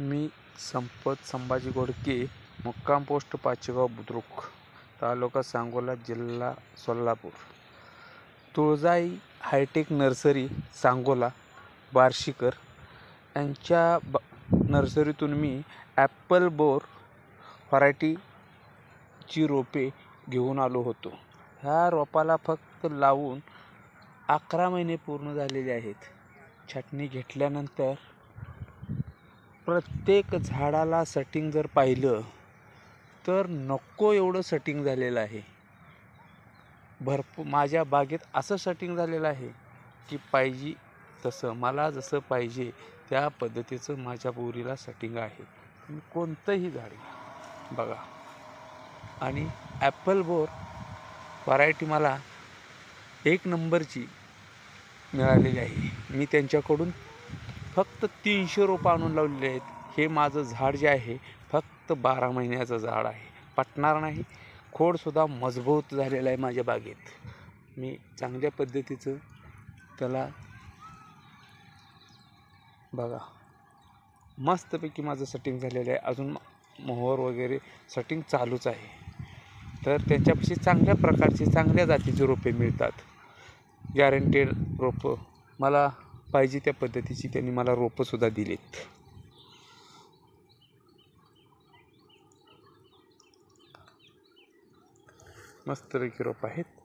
मी संपत संभाजी घोडके, मुक्काम पोस्ट पाचेगाव बुद्रुक, तालुका सांगोला, जिल्हा सोलापूर. तुळजाई हायटेक नर्सरी सांगोला बार्शीकर यांच्या नर्सरीतून मी ॲपल बोर व्हरायटीची रोपे घेऊन आलो होतो. ह्या रोपाला फक्त लावून 11 महिने पूर्ण झालेले आहेत. छाटणी घेतल्यानंतर प्रत्येक झाडाला सेटिंग जर पाहिलं तर नको एवढं सेटिंग झालेलं आहे. भरपूर माझ्या बागेत असं सेटिंग झालेलं आहे की पाहिजे तसं, मला जसं पाहिजे त्या पद्धतीचं माझ्या बोरीला सेटिंग आहे. तुम्ही कोणतंही झाड बघा. आणि ॲपल बोर व्हरायटी मला 1 नंबरची मिळालेली आहे. मी त्यांच्याकडून फक्त 300 रोपं आणून लावलेले आहेत. हे माझं झाड जे आहे फक्त 12 महिन्याचं झाड आहे, पटणार नाही. खोडसुद्धा मजबूत झालेलं आहे माझ्या बागेत. मी चांगल्या पद्धतीचं त्याला बघा, मस्तपैकी माझं सेटिंग झालेलं आहे. अजून मोहर वगैरे सेटिंग चालूच आहे. तर त्यांच्यापाशी चांगल्या प्रकारचे, चांगल्या जातीचे रोपे मिळतात. गॅरंटेड रोपं मला पाहिजे त्या पद्धतीची त्यांनी मला रोपंसुद्धा दिलीत. मस्तपैकी रोपं आहेत.